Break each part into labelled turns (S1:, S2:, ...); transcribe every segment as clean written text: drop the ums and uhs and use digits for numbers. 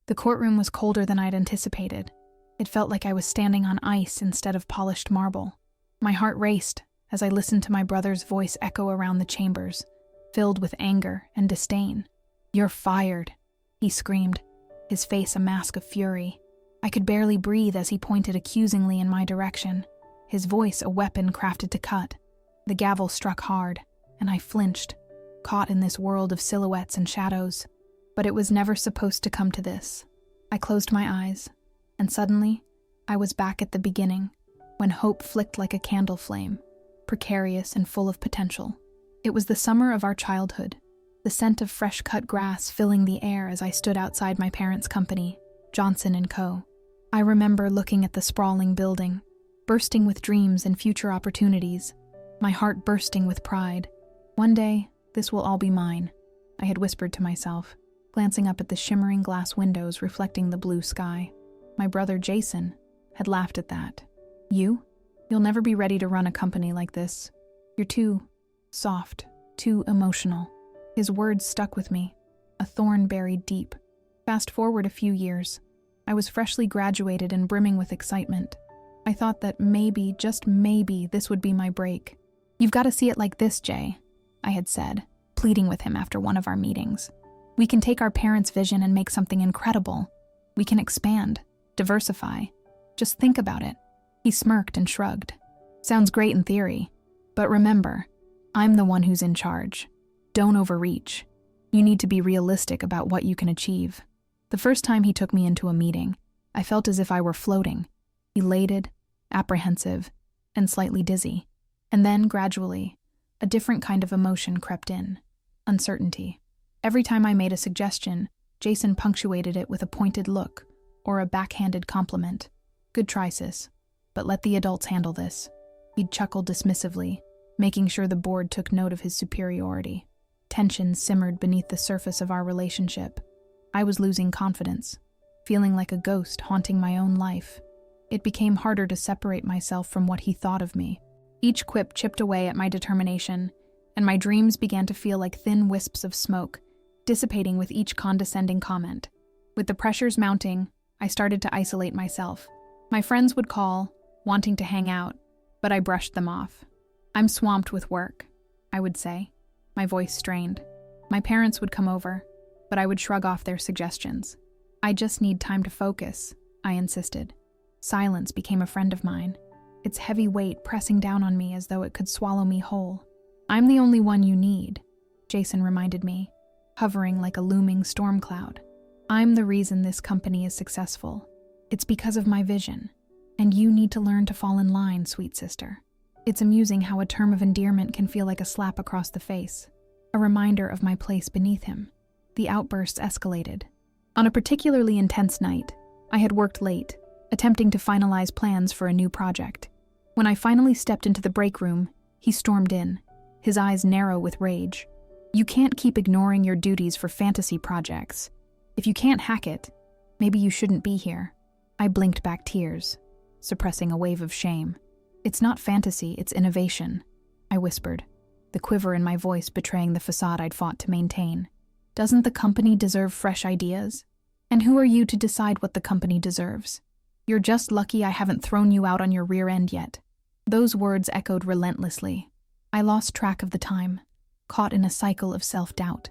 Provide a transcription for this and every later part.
S1: The courtroom was colder than I'd anticipated. It felt like I was standing on ice instead of polished marble. My heart raced as I listened to my brother's voice echo around the chambers, filled with anger and disdain. "You're fired," he screamed, his face a mask of fury. I could barely breathe as he pointed accusingly in my direction, his voice a weapon crafted to cut. The gavel struck hard, and I flinched, caught in this world of silhouettes and shadows. But it was never supposed to come to this. I closed my eyes, and suddenly, I was back at the beginning, when hope flicked like a candle flame, precarious and full of potential. It was the summer of our childhood, the scent of fresh-cut grass filling the air as I stood outside my parents' company, Johnson & Co. I remember looking at the sprawling building, bursting with dreams and future opportunities, my heart bursting with pride. One day, this will all be mine, I had whispered to myself, glancing up at the shimmering glass windows reflecting the blue sky. My brother Jason had laughed at that. "You'll never be ready to run a company like this. You're too soft, too emotional." His words stuck with me, a thorn buried deep. Fast forward a few years. I was freshly graduated and brimming with excitement. I thought that maybe, just maybe, this would be my break. "You've got to see it like this, Jay," I had said, pleading with him after one of our meetings. "We can take our parents' vision and make something incredible. We can expand, diversify. Just think about it." He smirked and shrugged. "Sounds great in theory, but remember, I'm the one who's in charge. Don't overreach. You need to be realistic about what you can achieve." The first time he took me into a meeting, I felt as if I were floating, elated, apprehensive, and slightly dizzy. And then, gradually, a different kind of emotion crept in. Uncertainty. Every time I made a suggestion, Jason punctuated it with a pointed look or a backhanded compliment. "Good try, sis, but let the adults handle this." He'd chuckle dismissively, making sure the board took note of his superiority. Tension simmered beneath the surface of our relationship. I was losing confidence, feeling like a ghost haunting my own life. It became harder to separate myself from what he thought of me. Each quip chipped away at my determination, and my dreams began to feel like thin wisps of smoke, dissipating with each condescending comment. With the pressures mounting, I started to isolate myself. My friends would call, wanting to hang out, but I brushed them off. "I'm swamped with work," I would say, my voice strained. My parents would come over, but I would shrug off their suggestions. "I just need time to focus," I insisted. Silence became a friend of mine, its heavy weight pressing down on me as though it could swallow me whole. "I'm the only one you need," Jason reminded me, hovering like a looming storm cloud. "I'm the reason this company is successful. It's because of my vision, and you need to learn to fall in line, sweet sister." It's amusing how a term of endearment can feel like a slap across the face, a reminder of my place beneath him. The outbursts escalated. On a particularly intense night, I had worked late, attempting to finalize plans for a new project. When I finally stepped into the break room, he stormed in, his eyes narrow with rage. "You can't keep ignoring your duties for fantasy projects. If you can't hack it, maybe you shouldn't be here." I blinked back tears, suppressing a wave of shame. "It's not fantasy, it's innovation," I whispered, the quiver in my voice betraying the facade I'd fought to maintain. "Doesn't the company deserve fresh ideas? And who are you to decide what the company deserves? You're just lucky I haven't thrown you out on your rear end yet." Those words echoed relentlessly. I lost track of the time, caught in a cycle of self-doubt.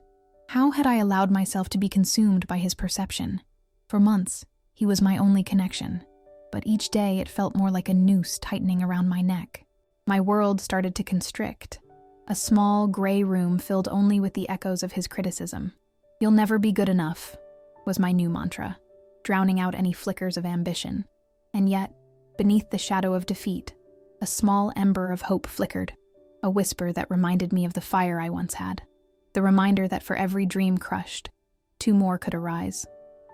S1: How had I allowed myself to be consumed by his perception? For months, he was my only connection, but each day it felt more like a noose tightening around my neck. My world started to constrict, a small, gray room filled only with the echoes of his criticism. "You'll never be good enough," was my new mantra, drowning out any flickers of ambition. And yet, beneath the shadow of defeat, a small ember of hope flickered, a whisper that reminded me of the fire I once had, the reminder that for every dream crushed, 2 more could arise,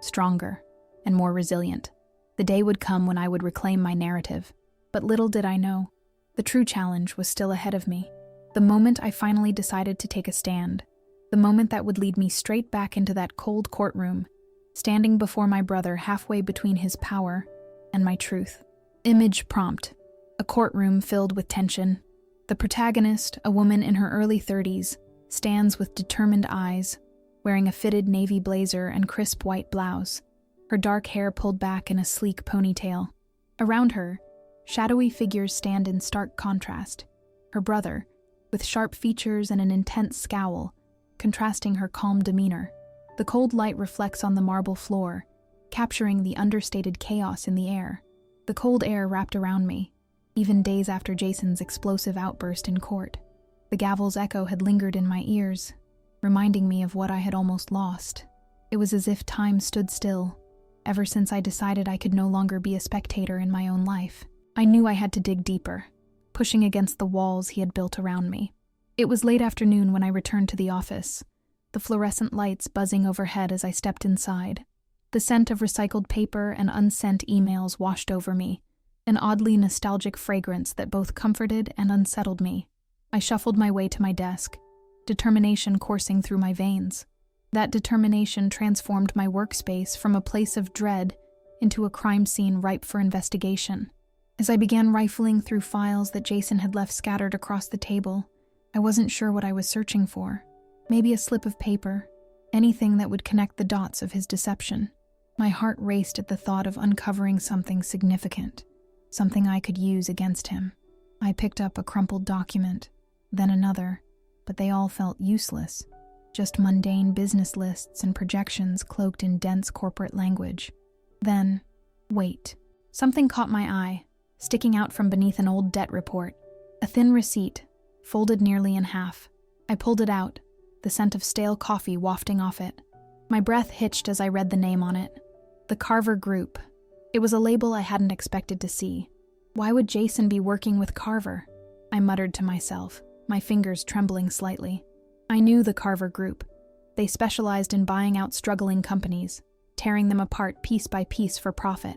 S1: stronger and more resilient. The day would come when I would reclaim my narrative, but little did I know, the true challenge was still ahead of me. The moment I finally decided to take a stand, the moment that would lead me straight back into that cold courtroom, standing before my brother halfway between his power and my truth. Image prompt: a courtroom filled with tension. The protagonist, a woman in her early 30s, stands with determined eyes, wearing a fitted navy blazer and crisp white blouse. her dark hair pulled back in a sleek ponytail. Around her, shadowy figures stand in stark contrast. Her brother, with sharp features and an intense scowl, contrasting her calm demeanor. The cold light reflects on the marble floor, capturing the understated chaos in the air. The cold air wrapped around me, even days after Jason's explosive outburst in court. The gavel's echo had lingered in my ears, reminding me of what I had almost lost. It was as if time stood still, ever since I decided I could no longer be a spectator in my own life. I knew I had to dig deeper, pushing against the walls he had built around me. It was late afternoon when I returned to the office, the fluorescent lights buzzing overhead as I stepped inside. The scent of recycled paper and unsent emails washed over me, an oddly nostalgic fragrance that both comforted and unsettled me. I shuffled my way to my desk, determination coursing through my veins. That determination transformed my workspace from a place of dread into a crime scene ripe for investigation. As I began rifling through files that Jason had left scattered across the table, I wasn't sure what I was searching for. Maybe a slip of paper, anything that would connect the dots of his deception. My heart raced at the thought of uncovering something significant, something I could use against him. I picked up a crumpled document, then another, but they all felt useless. Just mundane business lists and projections cloaked in dense corporate language. Then, wait. Something caught my eye, sticking out from beneath an old debt report. A thin receipt, folded nearly in half. I pulled it out, the scent of stale coffee wafting off it. My breath hitched as I read the name on it. The Carver Group. It was a label I hadn't expected to see. Why would Jason be working with Carver? I muttered to myself, my fingers trembling slightly. I knew the Carver Group. They specialized in buying out struggling companies, tearing them apart piece by piece for profit.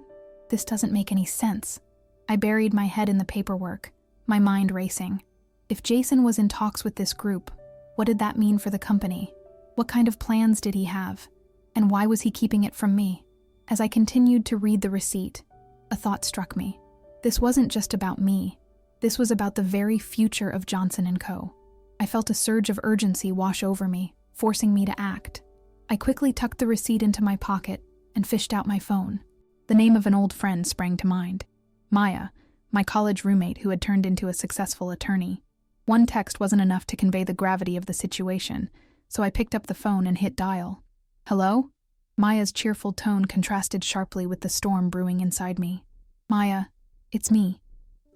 S1: This doesn't make any sense. I buried my head in the paperwork, my mind racing. If Jason was in talks with this group, what did that mean for the company? What kind of plans did he have? And why was he keeping it from me? As I continued to read the receipt, a thought struck me. This wasn't just about me. This was about the very future of Johnson & Co. I felt a surge of urgency wash over me, forcing me to act. I quickly tucked the receipt into my pocket and fished out my phone. The name of an old friend sprang to mind. Maya, my college roommate who had turned into a successful attorney. One text wasn't enough to convey the gravity of the situation, so I picked up the phone and hit dial. Hello? Maya's cheerful tone contrasted sharply with the storm brewing inside me. Maya, it's me.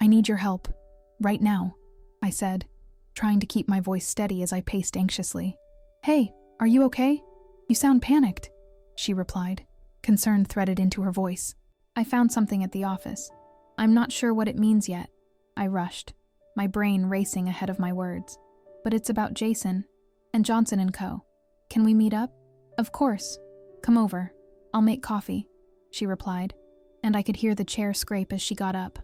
S1: I need your help. Right now, I said, trying to keep my voice steady as I paced anxiously. Hey, are you okay? You sound panicked, she replied. Concern threaded into her voice. I found something at the office. I'm not sure what it means yet. I rushed, my brain racing ahead of my words. But it's about Jason and Johnson & Co. Can we meet up? Of course. Come over. I'll make coffee, she replied, and I could hear the chair scrape as she got up.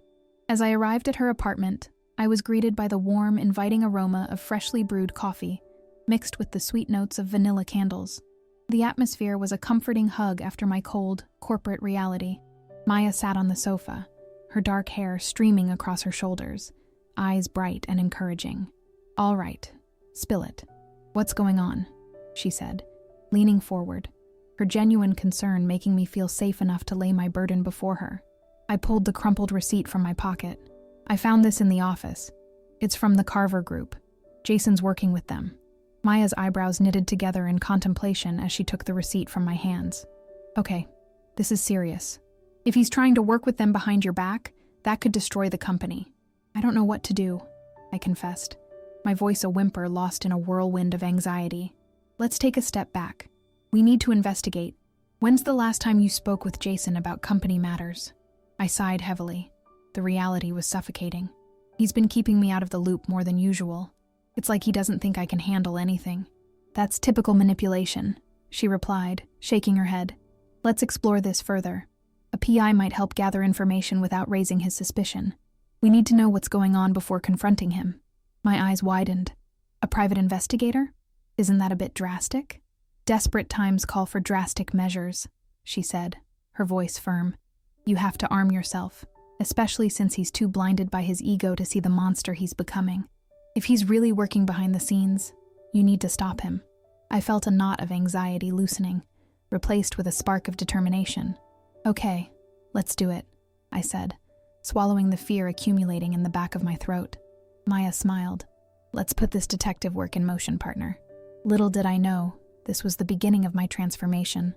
S1: As I arrived at her apartment, I was greeted by the warm, inviting aroma of freshly brewed coffee, mixed with the sweet notes of vanilla candles. The atmosphere was a comforting hug after my cold, corporate reality. Maya sat on the sofa, her dark hair streaming across her shoulders, eyes bright and encouraging. All right, spill it. What's going on? She said, leaning forward, her genuine concern making me feel safe enough to lay my burden before her. I pulled the crumpled receipt from my pocket. I found this in the office. It's from the Carver Group. Jason's working with them. Maya's eyebrows knitted together in contemplation as she took the receipt from my hands. Okay, this is serious. If he's trying to work with them behind your back, that could destroy the company. I don't know what to do, I confessed, my voice a whimper lost in a whirlwind of anxiety. Let's take a step back. We need to investigate. When's the last time you spoke with Jason about company matters? I sighed heavily. The reality was suffocating. He's been keeping me out of the loop more than usual. It's like he doesn't think I can handle anything. That's typical manipulation, she replied, shaking her head. Let's explore this further. A PI might help gather information without raising his suspicion. We need to know what's going on before confronting him. My eyes widened. A private investigator? Isn't that a bit drastic? Desperate times call for drastic measures, she said, her voice firm. You have to arm yourself, especially since he's too blinded by his ego to see the monster he's becoming. If he's really working behind the scenes, you need to stop him. I felt a knot of anxiety loosening, replaced with a spark of determination. Okay, let's do it, I said, swallowing the fear accumulating in the back of my throat. Maya smiled. Let's put this detective work in motion, partner. Little did I know, this was the beginning of my transformation.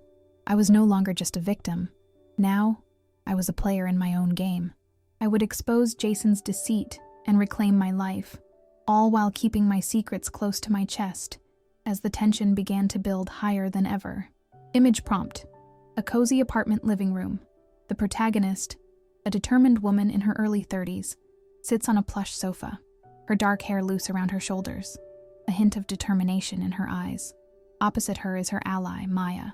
S1: I was no longer just a victim. Now, I was a player in my own game. I would expose Jason's deceit and reclaim my life, all while keeping my secrets close to my chest, as the tension began to build higher than ever. Image prompt: a cozy apartment living room. The protagonist, a determined woman in her early 30s, sits on a plush sofa, her dark hair loose around her shoulders, a hint of determination in her eyes. Opposite her is her ally, Maya,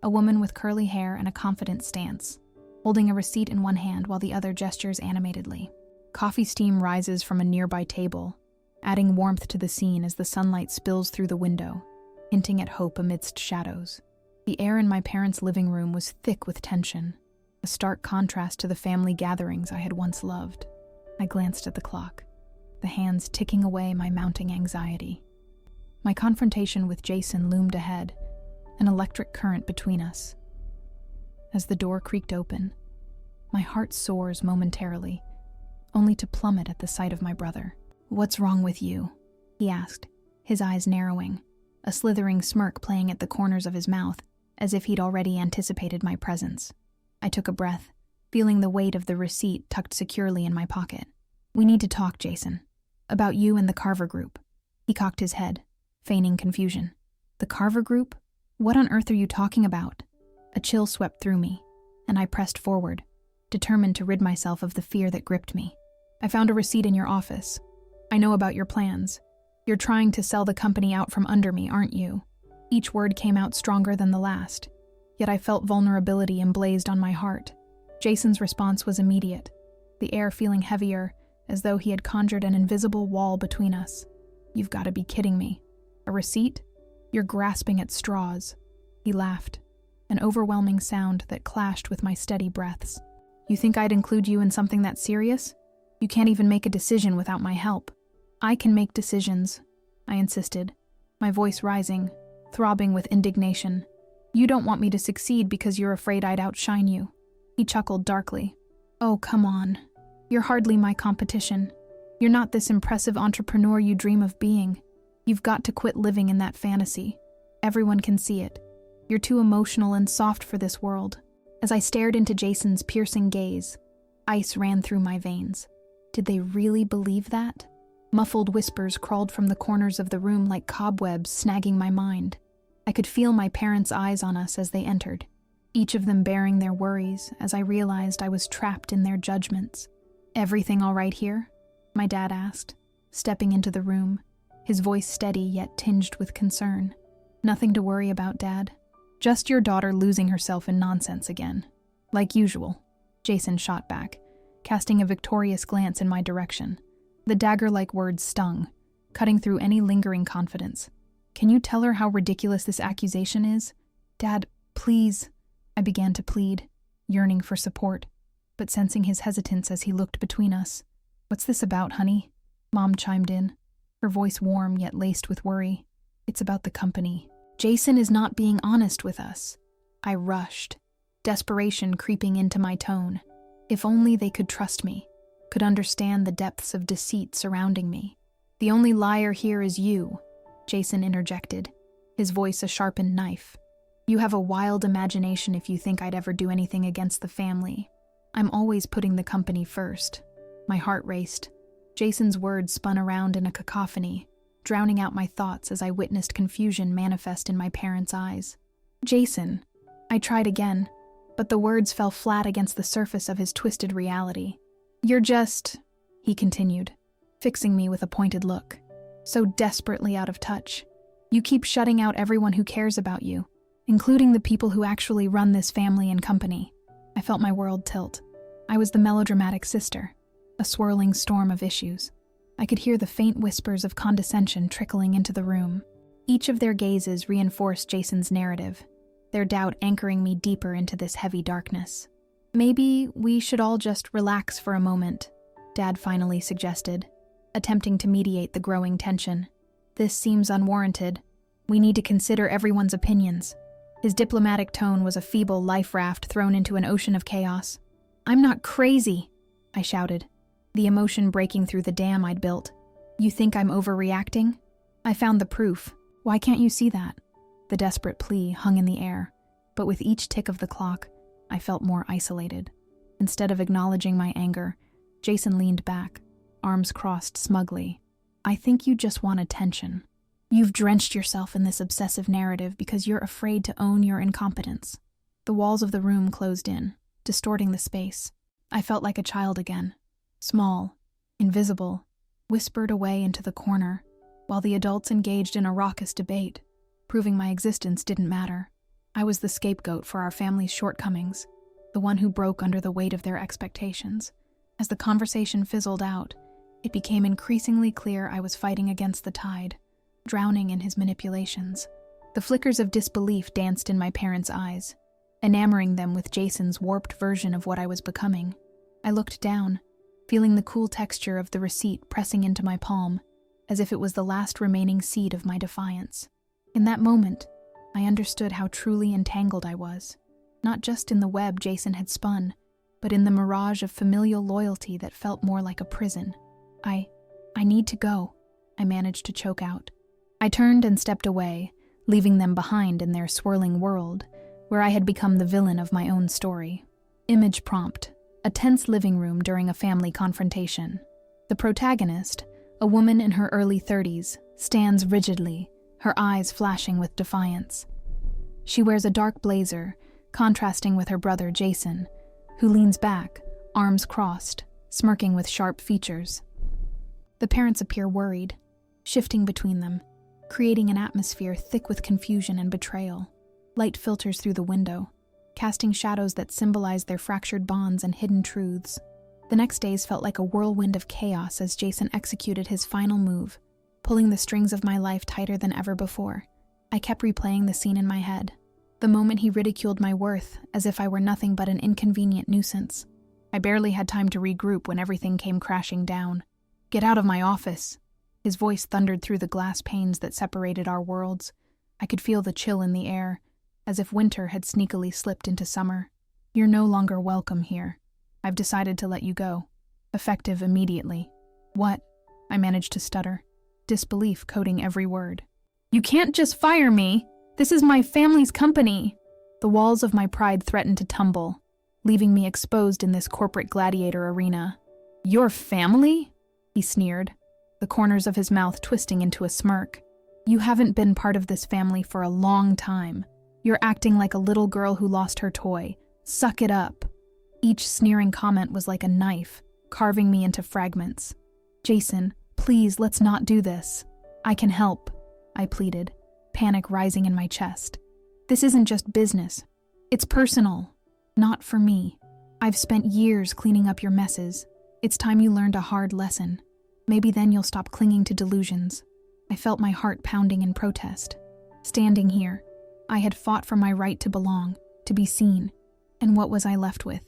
S1: a woman with curly hair and a confident stance, holding a receipt in one hand while the other gestures animatedly. Coffee steam rises from a nearby table, adding warmth to the scene as the sunlight spills through the window, hinting at hope amidst shadows. The air in my parents' living room was thick with tension, a stark contrast to the family gatherings I had once loved. I glanced at the clock, the hands ticking away my mounting anxiety. My confrontation with Jason loomed ahead, an electric current between us. As the door creaked open, my heart soars momentarily, only to plummet at the sight of my brother. "What's wrong with you?" he asked, his eyes narrowing, a slithering smirk playing at the corners of his mouth, as if he'd already anticipated my presence. I took a breath, feeling the weight of the receipt tucked securely in my pocket. "We need to talk, Jason. About you and the Carver Group." He cocked his head, feigning confusion. "The Carver Group? What on earth are you talking about?" A chill swept through me, and I pressed forward, determined to rid myself of the fear that gripped me. "I found a receipt in your office. I know about your plans. You're trying to sell the company out from under me, aren't you?" Each word came out stronger than the last, yet I felt vulnerability emblazed on my heart. Jason's response was immediate, the air feeling heavier, as though he had conjured an invisible wall between us. "You've got to be kidding me. A receipt? You're grasping at straws." He laughed, an overwhelming sound that clashed with my steady breaths. "You think I'd include you in something that serious? You can't even make a decision without my help." "I can make decisions," I insisted, my voice rising, throbbing with indignation. "You don't want me to succeed because you're afraid I'd outshine you." He chuckled darkly. "Oh, come on. You're hardly my competition. You're not this impressive entrepreneur you dream of being. You've got to quit living in that fantasy. Everyone can see it. You're too emotional and soft for this world." As I stared into Jason's piercing gaze, ice ran through my veins. Did they really believe that? Muffled whispers crawled from the corners of the room like cobwebs, snagging my mind. I could feel my parents' eyes on us as they entered, each of them bearing their worries as I realized I was trapped in their judgments. "Everything all right here?" my dad asked, stepping into the room, his voice steady yet tinged with concern. "Nothing to worry about, Dad. Just your daughter losing herself in nonsense again. Like usual," Jason shot back, casting a victorious glance in my direction. The dagger-like words stung, cutting through any lingering confidence. "Can you tell her how ridiculous this accusation is? Dad, please," I began to plead, yearning for support, but sensing his hesitance as he looked between us. "What's this about, honey?" Mom chimed in, her voice warm yet laced with worry. "It's about the company. Jason is not being honest with us." I rushed, desperation creeping into my tone. If only they could trust me, could understand the depths of deceit surrounding me. "The only liar here is you," Jason interjected, his voice a sharpened knife. "You have a wild imagination if you think I'd ever do anything against the family. I'm always putting the company first." My heart raced. Jason's words spun around in a cacophony, drowning out my thoughts as I witnessed confusion manifest in my parents' eyes. "Jason," I tried again, but the words fell flat against the surface of his twisted reality. "You're just," he continued, fixing me with a pointed look, "so desperately out of touch. You keep shutting out everyone who cares about you, including the people who actually run this family and company." I felt my world tilt. I was the melodramatic sister, a swirling storm of issues. I could hear the faint whispers of condescension trickling into the room. Each of their gazes reinforced Jason's narrative, their doubt anchoring me deeper into this heavy darkness. "Maybe we should all just relax for a moment," Dad finally suggested, attempting to mediate the growing tension. "This seems unwarranted. We need to consider everyone's opinions." His diplomatic tone was a feeble life raft thrown into an ocean of chaos. "I'm not crazy," I shouted, the emotion breaking through the dam I'd built. "You think I'm overreacting? I found the proof. Why can't you see that?" The desperate plea hung in the air, but with each tick of the clock, I felt more isolated. Instead of acknowledging my anger, Jason leaned back, arms crossed smugly. "I think you just want attention. You've drenched yourself in this obsessive narrative because you're afraid to own your incompetence." The walls of the room closed in, distorting the space. I felt like a child again, small, invisible, whispered away into the corner, while the adults engaged in a raucous debate, proving my existence didn't matter. I was the scapegoat for our family's shortcomings, the one who broke under the weight of their expectations. As the conversation fizzled out, it became increasingly clear I was fighting against the tide, drowning in his manipulations. The flickers of disbelief danced in my parents' eyes, enamoring them with Jason's warped version of what I was becoming. I looked down, feeling the cool texture of the receipt pressing into my palm, as if it was the last remaining seed of my defiance. In that moment, I understood how truly entangled I was, not just in the web Jason had spun, but in the mirage of familial loyalty that felt more like a prison. I need to go," I managed to choke out. I turned and stepped away, leaving them behind in their swirling world, where I had become the villain of my own story. Image prompt: a tense living room during a family confrontation. The protagonist, a woman in her early 30s, stands rigidly, her eyes flashing with defiance. She wears a dark blazer, contrasting with her brother Jason, who leans back, arms crossed, smirking with sharp features. The parents appear worried, shifting between them, creating an atmosphere thick with confusion and betrayal. Light filters through the window, casting shadows that symbolize their fractured bonds and hidden truths. The next days felt like a whirlwind of chaos as Jason executed his final move, pulling the strings of my life tighter than ever before. I kept replaying the scene in my head, the moment he ridiculed my worth as if I were nothing but an inconvenient nuisance. I barely had time to regroup when everything came crashing down. "Get out of my office!" His voice thundered through the glass panes that separated our worlds. I could feel the chill in the air, as if winter had sneakily slipped into summer. "You're no longer welcome here. I've decided to let you go. Effective immediately." "What?" I managed to stutter, disbelief coating every word. "You can't just fire me! This is my family's company!" The walls of my pride threatened to tumble, leaving me exposed in this corporate gladiator arena. "Your family?" he sneered, the corners of his mouth twisting into a smirk. "You haven't been part of this family for a long time. You're acting like a little girl who lost her toy. Suck it up." Each sneering comment was like a knife, carving me into fragments. "Jason, please, let's not do this. I can help," I pleaded, panic rising in my chest. "This isn't just business. It's personal. Not for me. I've spent years cleaning up your messes. It's time you learned a hard lesson. Maybe then you'll stop clinging to delusions." I felt my heart pounding in protest. Standing here, I had fought for my right to belong, to be seen. And what was I left with?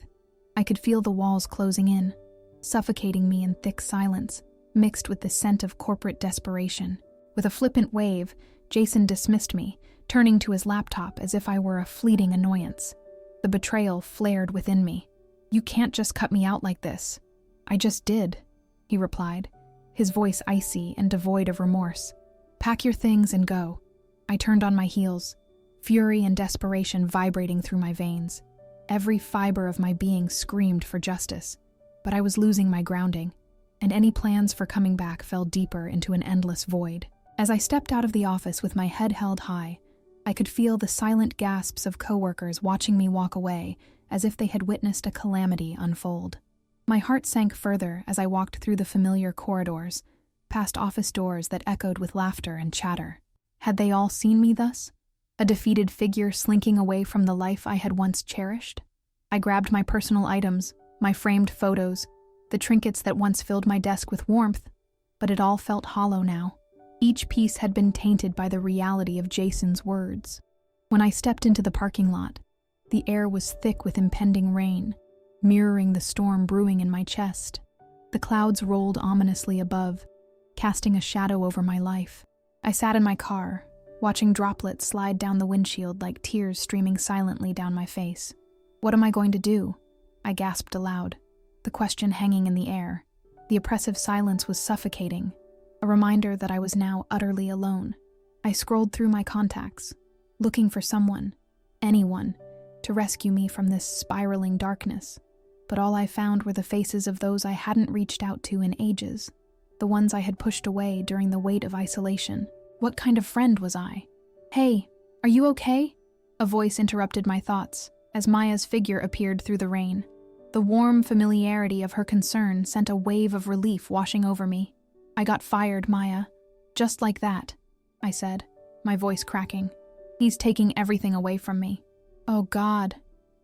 S1: I could feel the walls closing in, suffocating me in thick silence, mixed with the scent of corporate desperation. With a flippant wave, Jason dismissed me, turning to his laptop as if I were a fleeting annoyance. The betrayal flared within me. "You can't just cut me out like this." "I just did," he replied, his voice icy and devoid of remorse. "Pack your things and go." I turned on my heels, fury and desperation vibrating through my veins. Every fiber of my being screamed for justice, but I was losing my grounding, and any plans for coming back fell deeper into an endless void. As I stepped out of the office with my head held high, I could feel the silent gasps of coworkers watching me walk away as if they had witnessed a calamity unfold. My heart sank further as I walked through the familiar corridors, past office doors that echoed with laughter and chatter. Had they all seen me thus? A defeated figure slinking away from the life I had once cherished? I grabbed my personal items, my framed photos, the trinkets that once filled my desk with warmth, but it all felt hollow now. Each piece had been tainted by the reality of Jason's words. When I stepped into the parking lot, the air was thick with impending rain, mirroring the storm brewing in my chest. The clouds rolled ominously above, casting a shadow over my life. I sat in my car, watching droplets slide down the windshield like tears streaming silently down my face. What am I going to do? I gasped aloud, the question hanging in the air. The oppressive silence was suffocating, a reminder that I was now utterly alone. I scrolled through my contacts, looking for someone, anyone, to rescue me from this spiraling darkness. But all I found were the faces of those I hadn't reached out to in ages, the ones I had pushed away during the weight of isolation. What kind of friend was I? Hey, are you okay? A voice interrupted my thoughts as Maya's figure appeared through the rain. The warm familiarity of her concern sent a wave of relief washing over me. I got fired, Maya. Just like that, I said, my voice cracking. He's taking everything away from me. Oh God,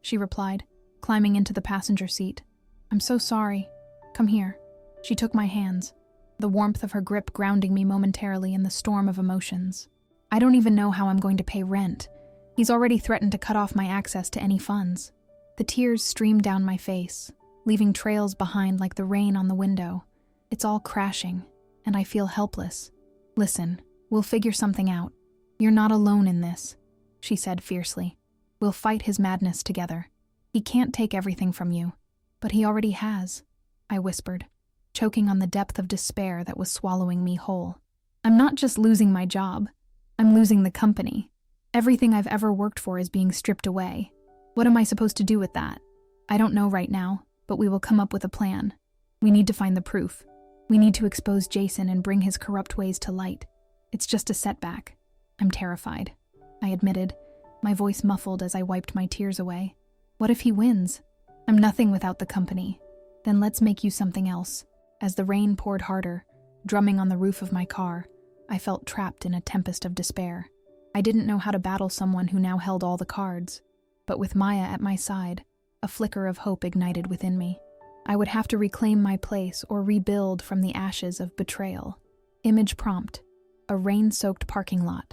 S1: she replied, climbing into the passenger seat. I'm so sorry. Come here. She took my hands, the warmth of her grip grounding me momentarily in the storm of emotions. I don't even know how I'm going to pay rent. He's already threatened to cut off my access to any funds. The tears streamed down my face, leaving trails behind like the rain on the window. It's all crashing, and I feel helpless. Listen, we'll figure something out. You're not alone in this, she said fiercely. We'll fight his madness together. He can't take everything from you, but he already has, I whispered, choking on the depth of despair that was swallowing me whole. I'm not just losing my job. I'm losing the company. Everything I've ever worked for is being stripped away. What am I supposed to do with that? I don't know right now, but we will come up with a plan. We need to find the proof. We need to expose Jason and bring his corrupt ways to light. It's just a setback. I'm terrified, I admitted, my voice muffled as I wiped my tears away. What if he wins? I'm nothing without the company. Then let's make you something else. As the rain poured harder, drumming on the roof of my car, I felt trapped in a tempest of despair. I didn't know how to battle someone who now held all the cards. But with Maya at my side, a flicker of hope ignited within me. I would have to reclaim my place or rebuild from the ashes of betrayal. Image prompt: a rain-soaked parking lot,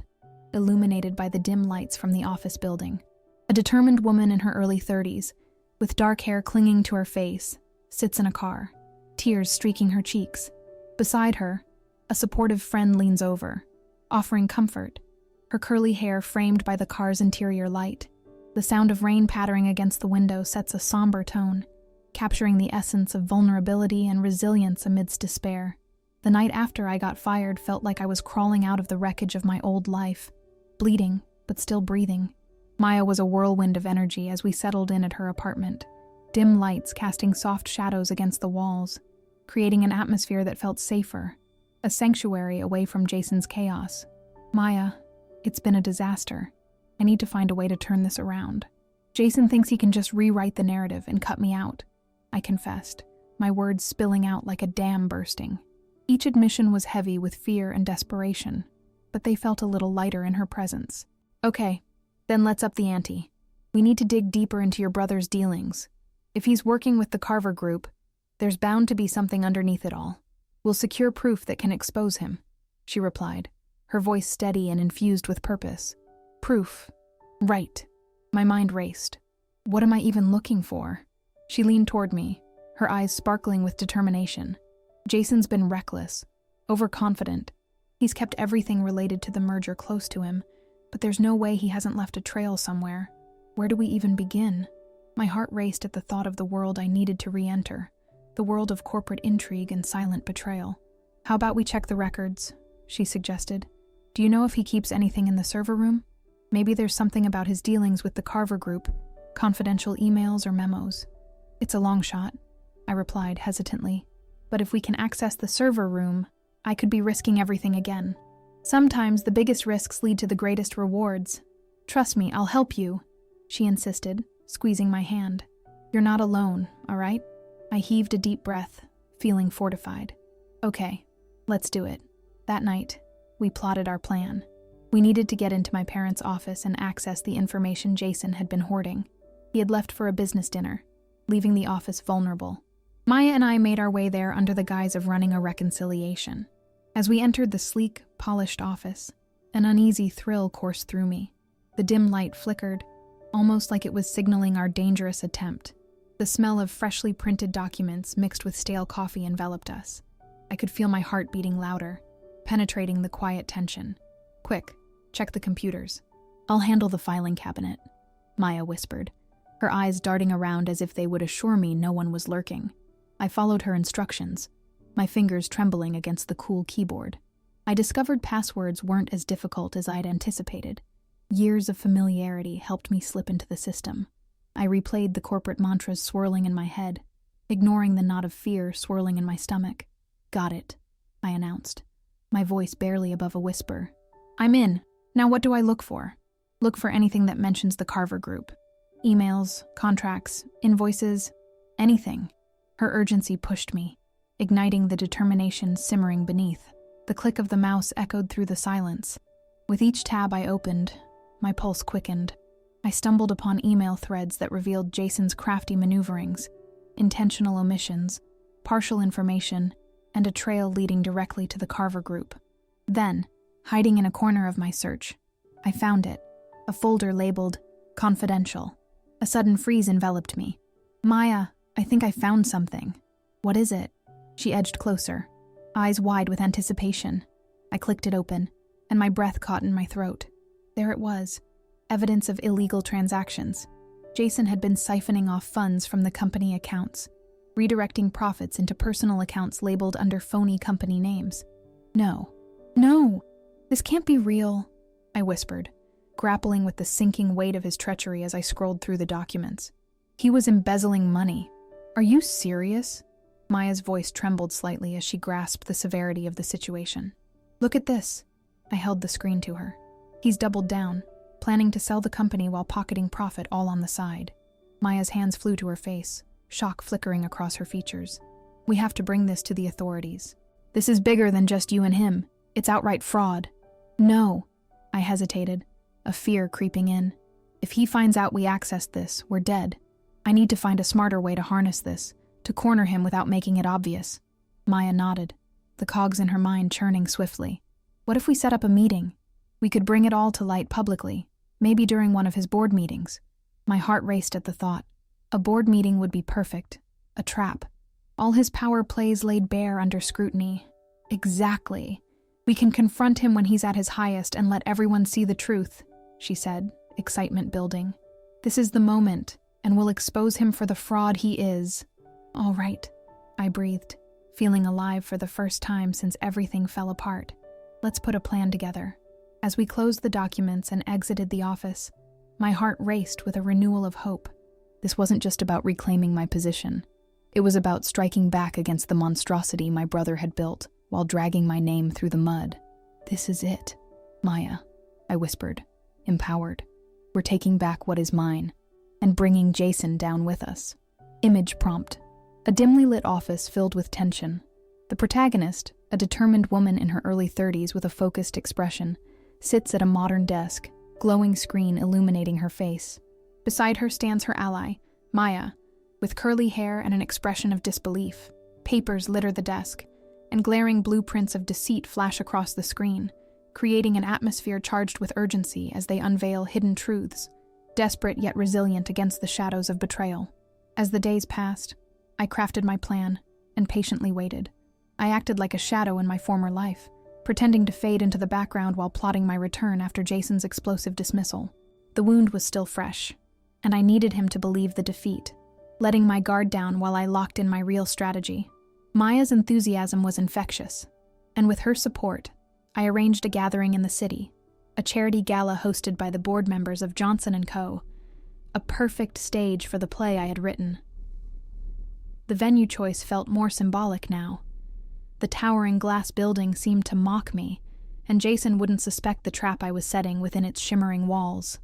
S1: illuminated by the dim lights from the office building. A determined woman in her early 30s, with dark hair clinging to her face, sits in a car, tears streaking her cheeks. Beside her, a supportive friend leans over, offering comfort, her curly hair framed by the car's interior light. The sound of rain pattering against the window sets a somber tone, capturing the essence of vulnerability and resilience amidst despair. The night after I got fired felt like I was crawling out of the wreckage of my old life, bleeding, but still breathing. Maya was a whirlwind of energy as we settled in at her apartment, dim lights casting soft shadows against the walls, creating an atmosphere that felt safer, a sanctuary away from Jason's chaos. Maya, it's been a disaster. I need to find a way to turn this around. Jason thinks he can just rewrite the narrative and cut me out, I confessed, my words spilling out like a dam bursting. Each admission was heavy with fear and desperation, but they felt a little lighter in her presence. Okay, then let's up the ante. We need to dig deeper into your brother's dealings. If he's working with the Carver Group, there's bound to be something underneath it all. We'll secure proof that can expose him, she replied, her voice steady and infused with purpose. Proof. Right. My mind raced. What am I even looking for? She leaned toward me, her eyes sparkling with determination. Jason's been reckless, overconfident. He's kept everything related to the merger close to him, but there's no way he hasn't left a trail somewhere. Where do we even begin? My heart raced at the thought of the world I needed to re-enter, the world of corporate intrigue and silent betrayal. How about we check the records? She suggested. Do you know if he keeps anything in the server room? Maybe there's something about his dealings with the Carver Group, confidential emails or memos. It's a long shot, I replied hesitantly. But if we can access the server room, I could be risking everything again. Sometimes the biggest risks lead to the greatest rewards. Trust me, I'll help you, she insisted, squeezing my hand. You're not alone, all right? I heaved a deep breath, feeling fortified. Okay, let's do it. That night, we plotted our plan. We needed to get into my parents' office and access the information Jason had been hoarding. He had left for a business dinner, leaving the office vulnerable. Maya and I made our way there under the guise of running a reconciliation. As we entered the sleek, polished office, an uneasy thrill coursed through me. The dim light flickered, almost like it was signaling our dangerous attempt. The smell of freshly printed documents mixed with stale coffee enveloped us. I could feel my heart beating louder, penetrating the quiet tension. Quick, Check the computers. I'll handle the filing cabinet, Maya whispered, her eyes darting around as if they would assure me no one was lurking. I followed her instructions, my fingers trembling against the cool keyboard. I discovered passwords weren't as difficult as I'd anticipated. Years of familiarity helped me slip into the system. I replayed the corporate mantras swirling in my head, ignoring the knot of fear swirling in my stomach. Got it, I announced, my voice barely above a whisper. I'm in. Now what do I look for? Look for anything that mentions the Carver Group. Emails, contracts, invoices, anything. Her urgency pushed me, igniting the determination simmering beneath. The click of the mouse echoed through the silence. With each tab I opened, my pulse quickened. I stumbled upon email threads that revealed Jason's crafty maneuverings, intentional omissions, partial information, and a trail leading directly to the Carver Group. Then, hiding in a corner of my search, I found it, a folder labeled Confidential. A sudden freeze enveloped me. Maya, I think I found something. What is it? She edged closer, eyes wide with anticipation. I clicked it open, and my breath caught in my throat. There it was, evidence of illegal transactions. Jason had been siphoning off funds from the company accounts, redirecting profits into personal accounts labeled under phony company names. No, this can't be real, I whispered, grappling with the sinking weight of his treachery as I scrolled through the documents. He was embezzling money. Are you serious? Maya's voice trembled slightly as she grasped the severity of the situation. Look at this. I held the screen to her. He's doubled down, planning to sell the company while pocketing profit all on the side. Maya's hands flew to her face, shock flickering across her features. We have to bring this to the authorities. This is bigger than just you and him. It's outright fraud. No, I hesitated, a fear creeping in. If he finds out we accessed this, we're dead. I need to find a smarter way to harness this, to corner him without making it obvious. Maya nodded, the cogs in her mind churning swiftly. What if we set up a meeting? We could bring it all to light publicly, maybe during one of his board meetings. My heart raced at the thought. A board meeting would be perfect. A trap. All his power plays laid bare under scrutiny. Exactly. We can confront him when he's at his highest and let everyone see the truth, she said, excitement building. This is the moment, and we'll expose him for the fraud he is. All right, I breathed, feeling alive for the first time since everything fell apart. Let's put a plan together. As we closed the documents and exited the office, my heart raced with a renewal of hope. This wasn't just about reclaiming my position. It was about striking back against the monstrosity my brother had built while dragging my name through the mud. This is it, Maya, I whispered, empowered. We're taking back what is mine and bringing Jason down with us. Image prompt. A dimly lit office filled with tension. The protagonist, a determined woman in her early 30s with a focused expression, sits at a modern desk, glowing screen illuminating her face. Beside her stands her ally, Maya, with curly hair and an expression of disbelief. Papers litter the desk, and glaring blueprints of deceit flash across the screen, creating an atmosphere charged with urgency as they unveil hidden truths, desperate yet resilient against the shadows of betrayal. As the days passed, I crafted my plan and patiently waited. I acted like a shadow in my former life, pretending to fade into the background while plotting my return after Jason's explosive dismissal. The wound was still fresh, and I needed him to believe the defeat, letting my guard down while I locked in my real strategy. Maya's enthusiasm was infectious, and with her support, I arranged a gathering in the city, a charity gala hosted by the board members of Johnson & Co., a perfect stage for the play I had written. The venue choice felt more symbolic now. The towering glass building seemed to mock me, and Jason wouldn't suspect the trap I was setting within its shimmering walls.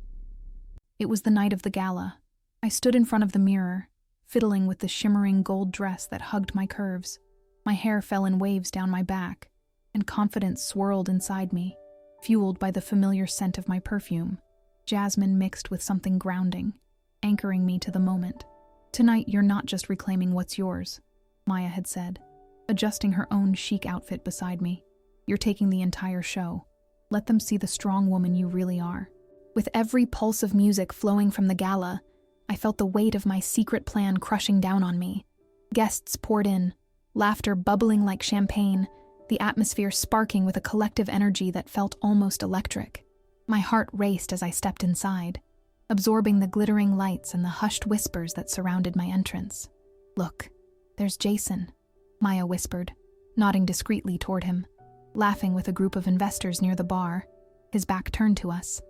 S1: It was the night of the gala. I stood in front of the mirror, fiddling with the shimmering gold dress that hugged my curves. My hair fell in waves down my back, and confidence swirled inside me, fueled by the familiar scent of my perfume, jasmine mixed with something grounding, anchoring me to the moment. Tonight, you're not just reclaiming what's yours, Maya had said, adjusting her own chic outfit beside me. You're taking the entire show. Let them see the strong woman you really are. With every pulse of music flowing from the gala, I felt the weight of my secret plan crushing down on me. Guests poured in, laughter bubbling like champagne, the atmosphere sparking with a collective energy that felt almost electric. My heart raced as I stepped inside, absorbing the glittering lights and the hushed whispers that surrounded my entrance. "Look, there's Jason," Maya whispered, nodding discreetly toward him, laughing with a group of investors near the bar, his back turned to us.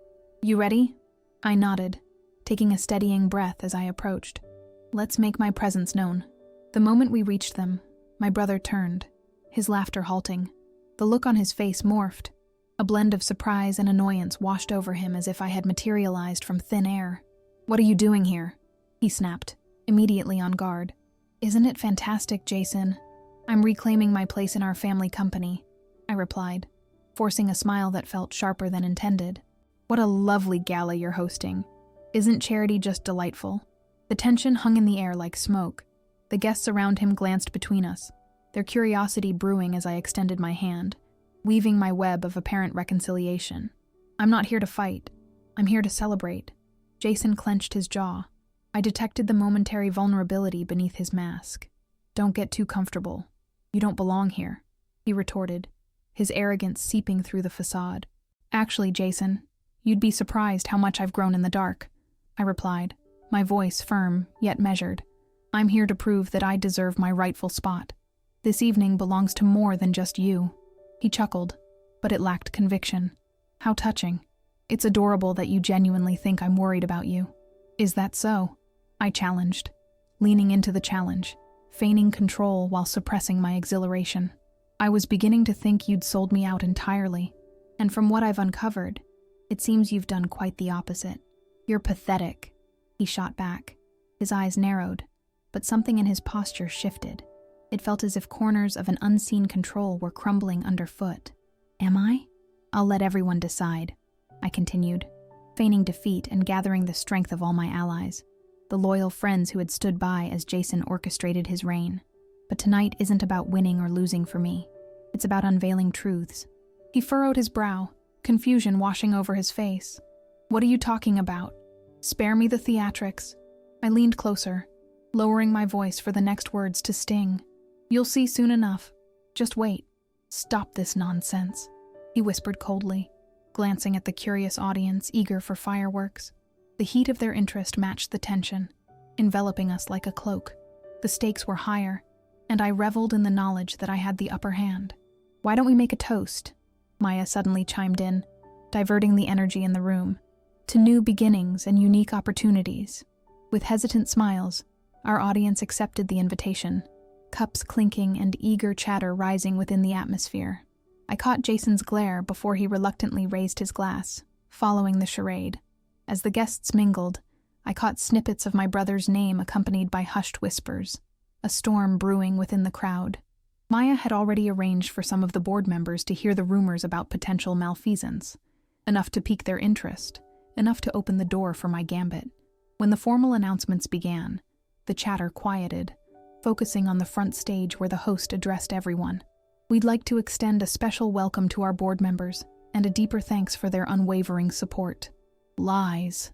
S1: "You ready?" I nodded, taking a steadying breath as I approached. "Let's make my presence known." The moment we reached them, my brother turned, his laughter halting. The look on his face morphed. A blend of surprise and annoyance washed over him as if I had materialized from thin air. "What are you doing here?" he snapped, immediately on guard. "Isn't it fantastic, Jason? I'm reclaiming my place in our family company," I replied, forcing a smile that felt sharper than intended. "What a lovely gala you're hosting. Isn't Charity just delightful?" The tension hung in the air like smoke. The guests around him glanced between us, their curiosity brewing as I extended my hand, weaving my web of apparent reconciliation. "I'm not here to fight. I'm here to celebrate." Jason clenched his jaw. I detected the momentary vulnerability beneath his mask. "Don't get too comfortable. You don't belong here," he retorted, his arrogance seeping through the facade. "Actually, Jason, you'd be surprised how much I've grown in the dark," I replied, my voice firm yet measured. "I'm here to prove that I deserve my rightful spot. This evening belongs to more than just you." He chuckled, but it lacked conviction. "How touching. It's adorable that you genuinely think I'm worried about you." "Is that so?" I challenged, leaning into the challenge, feigning control while suppressing my exhilaration. "I was beginning to think you'd sold me out entirely, and from what I've uncovered, it seems you've done quite the opposite. You're pathetic," he shot back. His eyes narrowed, but something in his posture shifted. It felt as if corners of an unseen control were crumbling underfoot. "Am I?" "I'll let everyone decide," I continued, feigning defeat and gathering the strength of all my allies, the loyal friends who had stood by as Jason orchestrated his reign. "But tonight isn't about winning or losing for me. It's about unveiling truths." He furrowed his brow, confusion washing over his face. "What are you talking about? Spare me the theatrics." I leaned closer, lowering my voice for the next words to sting. "You'll see soon enough. Just wait." "Stop this nonsense," he whispered coldly, glancing at the curious audience eager for fireworks. The heat of their interest matched the tension, enveloping us like a cloak. The stakes were higher, and I reveled in the knowledge that I had the upper hand. "Why don't we make a toast?" Maya suddenly chimed in, diverting the energy in the room. "To new beginnings and unique opportunities." With hesitant smiles, our audience accepted the invitation, cups clinking and eager chatter rising within the atmosphere. I caught Jason's glare before he reluctantly raised his glass, following the charade. As the guests mingled, I caught snippets of my brother's name accompanied by hushed whispers, a storm brewing within the crowd. Maya had already arranged for some of the board members to hear the rumors about potential malfeasance, enough to pique their interest, enough to open the door for my gambit. When the formal announcements began, the chatter quieted, focusing on the front stage where the host addressed everyone. "We'd like to extend a special welcome to our board members and a deeper thanks for their unwavering support." "Lies,"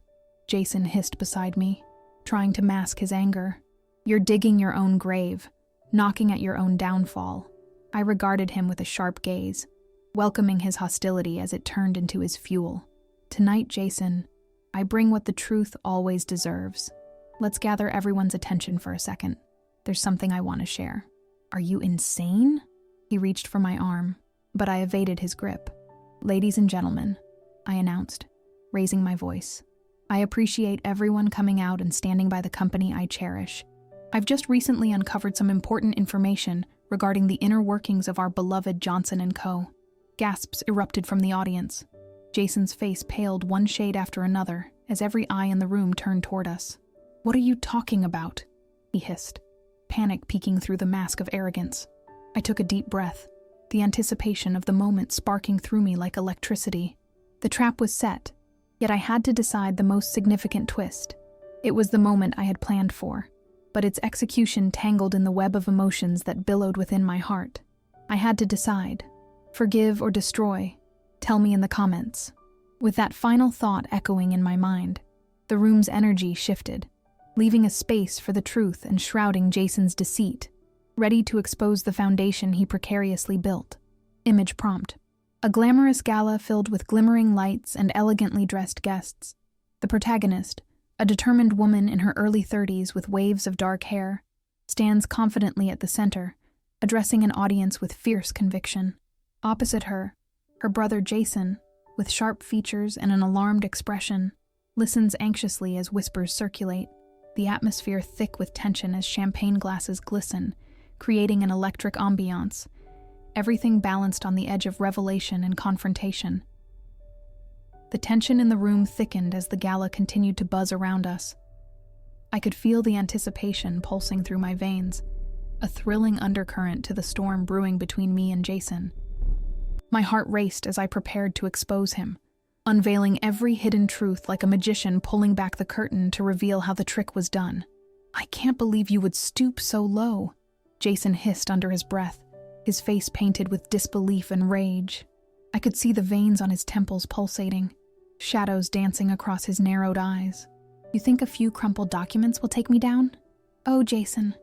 S1: Jason hissed beside me, trying to mask his anger. "You're digging your own grave, knocking at your own downfall." I regarded him with a sharp gaze, welcoming his hostility as it turned into his fuel. "Tonight, Jason, I bring what the truth always deserves. Let's gather everyone's attention for a second. There's something I want to share." "Are you insane?" He reached for my arm, but I evaded his grip. "Ladies and gentlemen," I announced, raising my voice, "I appreciate everyone coming out and standing by the company I cherish. I've just recently uncovered some important information regarding the inner workings of our beloved Johnson & Co." Gasps erupted from the audience. Jason's face paled one shade after another as every eye in the room turned toward us. "What are you talking about?" he hissed, panic peeking through the mask of arrogance. I took a deep breath, the anticipation of the moment sparking through me like electricity. The trap was set, yet I had to decide the most significant twist. It was the moment I had planned for, but its execution tangled in the web of emotions that billowed within my heart. I had to decide. Forgive or destroy? Tell me in the comments. With that final thought echoing in my mind, the room's energy shifted, leaving a space for the truth and shrouding Jason's deceit, ready to expose the foundation he precariously built. Image prompt. A glamorous gala filled with glimmering lights and elegantly dressed guests. The protagonist, a determined woman in her early 30s with waves of dark hair, stands confidently at the center, addressing an audience with fierce conviction. Opposite her, her brother Jason, with sharp features and an alarmed expression, listens anxiously as whispers circulate, the atmosphere thick with tension as champagne glasses glisten, creating an electric ambiance, everything balanced on the edge of revelation and confrontation. The tension in the room thickened as the gala continued to buzz around us. I could feel the anticipation pulsing through my veins, a thrilling undercurrent to the storm brewing between me and Jason. My heart raced as I prepared to expose him, unveiling every hidden truth like a magician pulling back the curtain to reveal how the trick was done. "I can't believe you would stoop so low," Jason hissed under his breath, his face painted with disbelief and rage. I could see the veins on his temples pulsating, shadows dancing across his narrowed eyes. "You think a few crumpled documents will take me down?" "Oh, Jason,"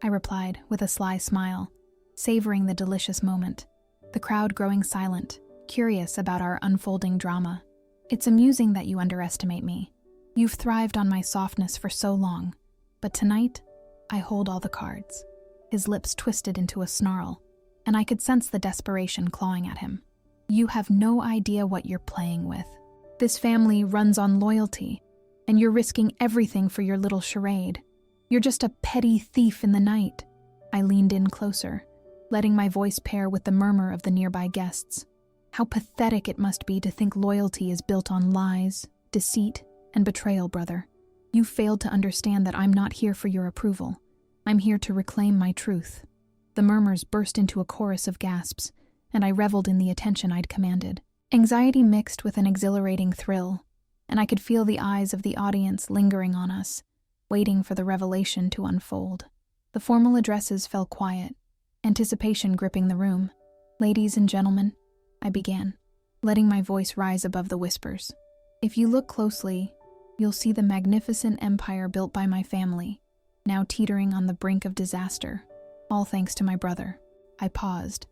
S1: I replied with a sly smile, savoring the delicious moment, the crowd growing silent, curious about our unfolding drama. "It's amusing that you underestimate me. You've thrived on my softness for so long, but tonight, I hold all the cards." His lips twisted into a snarl, and I could sense the desperation clawing at him. "You have no idea what you're playing with. This family runs on loyalty, and you're risking everything for your little charade. You're just a petty thief in the night." I leaned in closer, letting my voice pair with the murmur of the nearby guests. "How pathetic it must be to think loyalty is built on lies, deceit, and betrayal, brother. You failed to understand that I'm not here for your approval. I'm here to reclaim my truth." The murmurs burst into a chorus of gasps, and I reveled in the attention I'd commanded. Anxiety mixed with an exhilarating thrill, and I could feel the eyes of the audience lingering on us, waiting for the revelation to unfold. The formal addresses fell quiet, anticipation gripping the room. "Ladies and gentlemen," I began, letting my voice rise above the whispers. "If you look closely, you'll see the magnificent empire built by my family, now teetering on the brink of disaster, all thanks to my brother." I paused,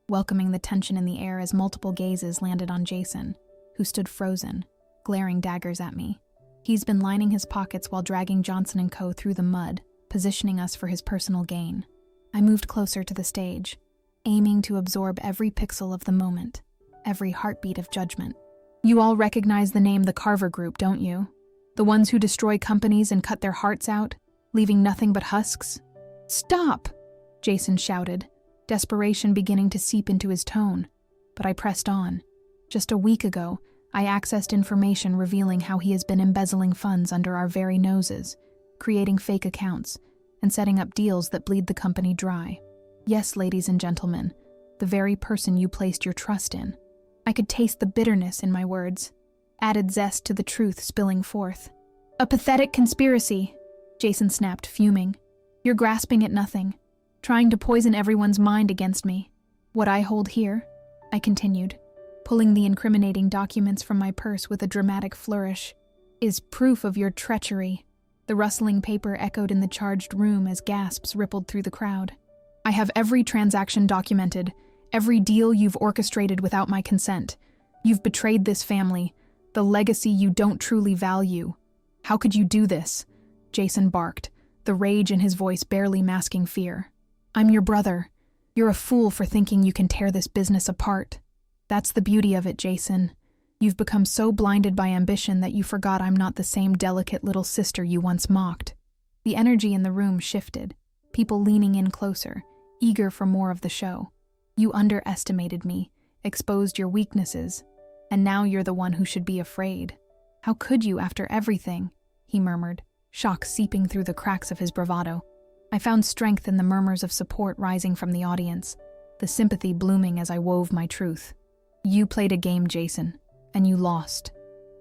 S1: welcoming the tension in the air as multiple gazes landed on Jason, who stood frozen, glaring daggers at me. He's been lining his pockets while dragging Johnson & Co. through the mud, positioning us for his personal gain. I moved closer to the stage, aiming to absorb every pixel of the moment, every heartbeat of judgment. "You all recognize the name the Carver Group, don't you? The ones who destroy companies and cut their hearts out, leaving nothing but husks?" "Stop!" Jason shouted, desperation beginning to seep into his tone. But I pressed on. Just a week ago, I accessed information revealing how he has been embezzling funds under our very noses, creating fake accounts, and setting up deals that bleed the company dry. Yes, ladies and gentlemen, the very person you placed your trust in. I could taste the bitterness in my words, added zest to the truth spilling forth. "A pathetic conspiracy," Jason snapped, fuming. "You're grasping at nothing, trying to poison everyone's mind against me. What I hold here," I continued, pulling the incriminating documents from my purse with a dramatic flourish, "is proof of your treachery." The rustling paper echoed in the charged room as gasps rippled through the crowd. "I have every transaction documented, every deal you've orchestrated without my consent. You've betrayed this family, the legacy you don't truly value. How could you do this?" Jason barked, the rage in his voice barely masking fear. "I'm your brother. You're a fool for thinking you can tear this business apart. That's the beauty of it, Jason. You've become so blinded by ambition that you forgot I'm not the same delicate little sister you once mocked." The energy in the room shifted, people leaning in closer, eager for more of the show. "You underestimated me, exposed your weaknesses, and now you're the one who should be afraid. How could you after everything?" he murmured, shock seeping through the cracks of his bravado. I found strength in the murmurs of support rising from the audience, the sympathy blooming as I wove my truth. "You played a game, Jason, and you lost.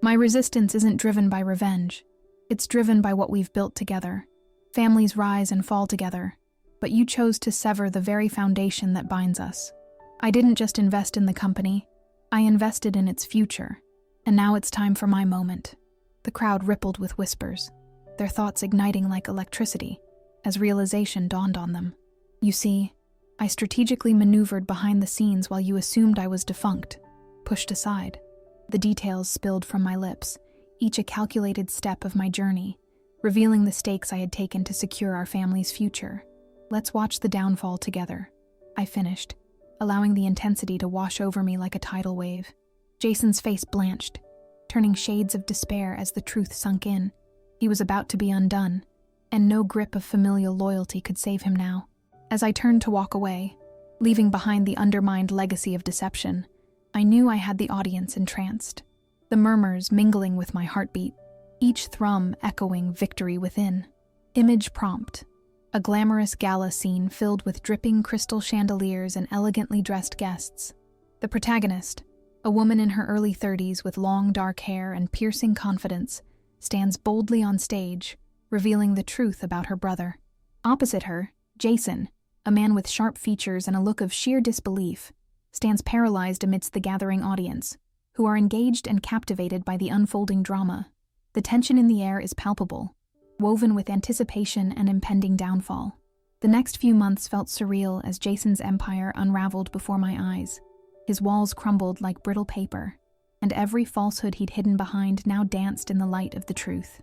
S1: My resistance isn't driven by revenge. It's driven by what we've built together. Families rise and fall together, but you chose to sever the very foundation that binds us. I didn't just invest in the company, I invested in its future, and now it's time for my moment." The crowd rippled with whispers, their thoughts igniting like electricity as realization dawned on them. "You see, I strategically maneuvered behind the scenes while you assumed I was defunct. pushed aside. The details spilled from my lips, each a calculated step of my journey, revealing the stakes I had taken to secure our family's future. "Let's watch the downfall together," I finished, allowing the intensity to wash over me like a tidal wave. Jason's face blanched, turning shades of despair as the truth sunk in. He was about to be undone, and no grip of familial loyalty could save him now. As I turned to walk away, leaving behind the undermined legacy of deception, I knew I had the audience entranced, the murmurs mingling with my heartbeat, each thrum echoing victory within. Image prompt: a glamorous gala scene filled with dripping crystal chandeliers and elegantly dressed guests. The protagonist, a woman in her early 30s with long dark hair and piercing confidence, stands boldly on stage, revealing the truth about her brother. Opposite her, Jason, a man with sharp features and a look of sheer disbelief, stands paralyzed amidst the gathering audience, who are engaged and captivated by the unfolding drama. The tension in the air is palpable, woven with anticipation and impending downfall. The next few months felt surreal as Jason's empire unraveled before my eyes. His walls crumbled like brittle paper, and every falsehood he'd hidden behind now danced in the light of the truth.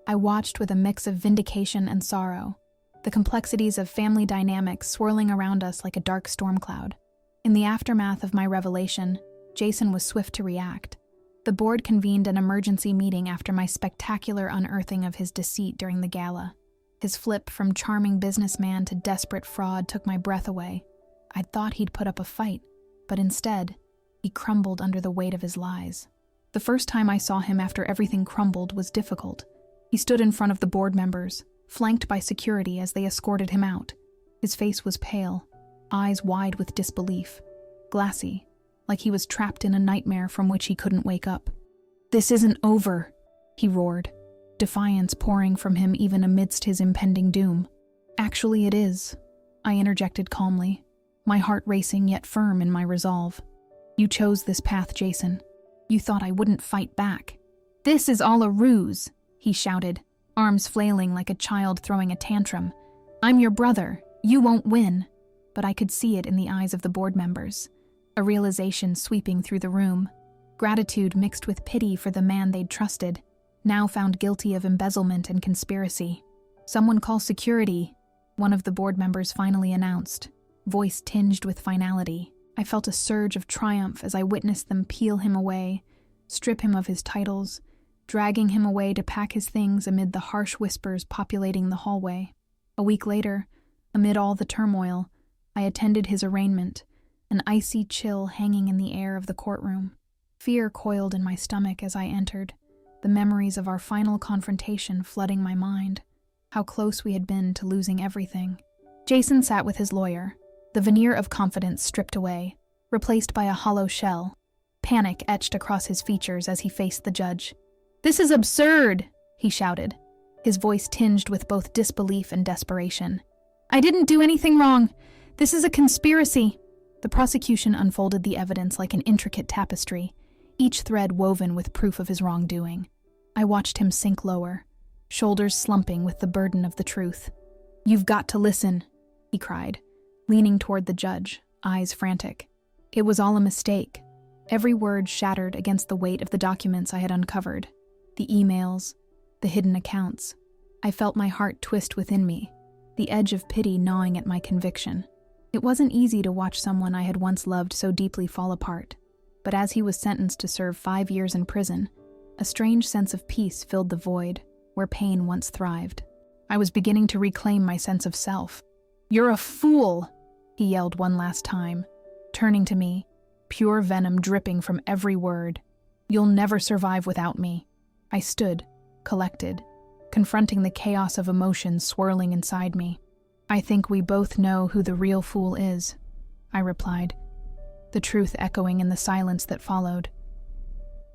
S1: I watched with a mix of vindication and sorrow, the complexities of family dynamics swirling around us like a dark storm cloud. In the aftermath of my revelation, Jason was swift to react. The board convened an emergency meeting after my spectacular unearthing of his deceit during the gala. His flip from charming businessman to desperate fraud took my breath away. I'd thought he'd put up a fight, but instead, he crumbled under the weight of his lies. The first time I saw him after everything crumbled was difficult. He stood in front of the board members, flanked by security as they escorted him out. His face was pale, eyes wide with disbelief, glassy, like he was trapped in a nightmare from which he couldn't wake up. "This isn't over," he roared, defiance pouring from him even amidst his impending doom. "Actually, it is," I interjected calmly, my heart racing yet firm in my resolve. "You chose this path, Jason. You thought I wouldn't fight back." "This is all a ruse," he shouted, arms flailing like a child throwing a tantrum. "I'm your brother. You won't win." But I could see it in the eyes of the board members, a realization sweeping through the room. Gratitude mixed with pity for the man they'd trusted, now found guilty of embezzlement and conspiracy. "Someone call security," one of the board members finally announced, voice tinged with finality. I felt a surge of triumph as I witnessed them peel him away, strip him of his titles, dragging him away to pack his things amid the harsh whispers populating the hallway. A week later, amid all the turmoil, I attended his arraignment, an icy chill hanging in the air of the courtroom. Fear coiled in my stomach as I entered, the memories of our final confrontation flooding my mind, how close we had been to losing everything. Jason sat with his lawyer, the veneer of confidence stripped away, replaced by a hollow shell, panic etched across his features as he faced the judge. "This is absurd," he shouted, his voice tinged with both disbelief and desperation. "I didn't do anything wrong. This is a conspiracy." The prosecution unfolded the evidence like an intricate tapestry, each thread woven with proof of his wrongdoing. I watched him sink lower, shoulders slumping with the burden of the truth. "You've got to listen," he cried, leaning toward the judge, eyes frantic. It was all a mistake. Every word shattered against the weight of the documents I had uncovered, the emails, the hidden accounts. I felt my heart twist within me, the edge of pity gnawing at my conviction. It wasn't easy to watch someone I had once loved so deeply fall apart, but as he was sentenced to serve 5 years in prison, a strange sense of peace filled the void where pain once thrived. I was beginning to reclaim my sense of self. "You're a fool," he yelled one last time, turning to me, pure venom dripping from every word. "You'll never survive without me." I stood, collected, confronting the chaos of emotions swirling inside me. "I think we both know who the real fool is," I replied, the truth echoing in the silence that followed.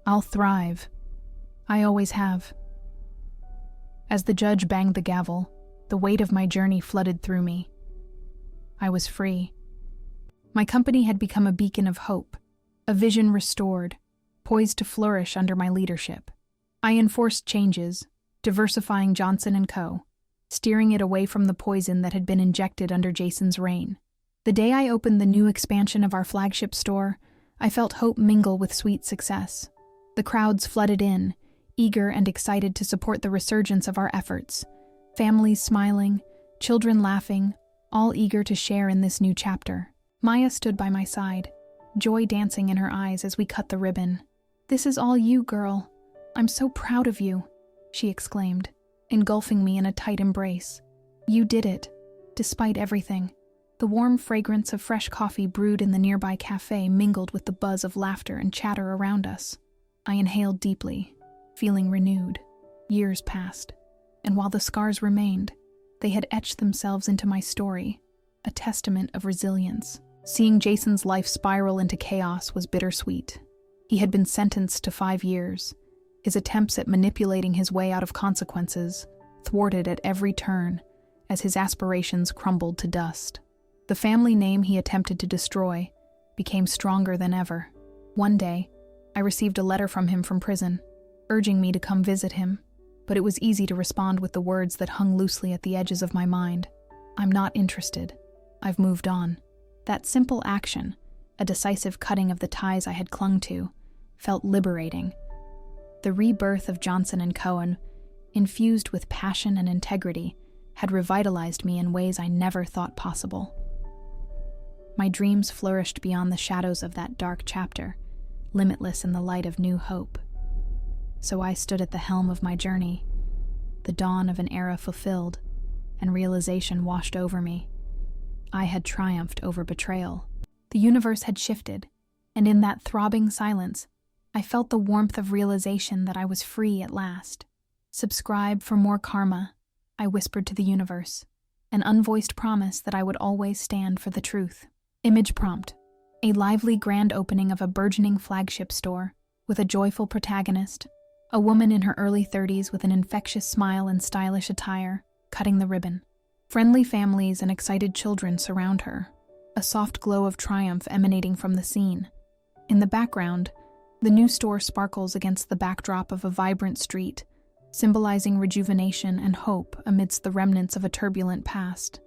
S1: "I'll thrive. I always have." As the judge banged the gavel, the weight of my journey flooded through me. I was free. My company had become a beacon of hope, a vision restored, poised to flourish under my leadership. I enforced changes, diversifying Johnson & Co., steering it away from the poison that had been injected under Jason's reign. The day I opened the new expansion of our flagship store, I felt hope mingle with sweet success. The crowds flooded in, eager and excited to support the resurgence of our efforts. Families smiling, children laughing, all eager to share in this new chapter. Maya stood by my side, joy dancing in her eyes as we cut the ribbon. "This is all you, girl. I'm so proud of you," she exclaimed, engulfing me in a tight embrace. "You did it, despite everything." The warm fragrance of fresh coffee brewed in the nearby cafe mingled with the buzz of laughter and chatter around us. I inhaled deeply, feeling renewed. Years passed, and while the scars remained, they had etched themselves into my story, a testament of resilience. Seeing Jason's life spiral into chaos was bittersweet. He had been sentenced to 5 years, his attempts at manipulating his way out of consequences thwarted at every turn as his aspirations crumbled to dust. The family name he attempted to destroy became stronger than ever. One day, I received a letter from him from prison, urging me to come visit him, but it was easy to respond with the words that hung loosely at the edges of my mind. "I'm not interested. I've moved on." That simple action, a decisive cutting of the ties I had clung to, felt liberating. The rebirth of Johnson & Cohen, infused with passion and integrity, had revitalized me in ways I never thought possible. My dreams flourished beyond the shadows of that dark chapter, limitless in the light of new hope. So I stood at the helm of my journey, the dawn of an era fulfilled, and realization washed over me. I had triumphed over betrayal. The universe had shifted, and in that throbbing silence, I felt the warmth of realization that I was free at last. "Subscribe for more karma," I whispered to the universe, an unvoiced promise that I would always stand for the truth. Image prompt: a lively grand opening of a burgeoning flagship store, with a joyful protagonist, a woman in her early 30s with an infectious smile and stylish attire, cutting the ribbon. Friendly families and excited children surround her, a soft glow of triumph emanating from the scene. In the background, the new store sparkles against the backdrop of a vibrant street, symbolizing rejuvenation and hope amidst the remnants of a turbulent past.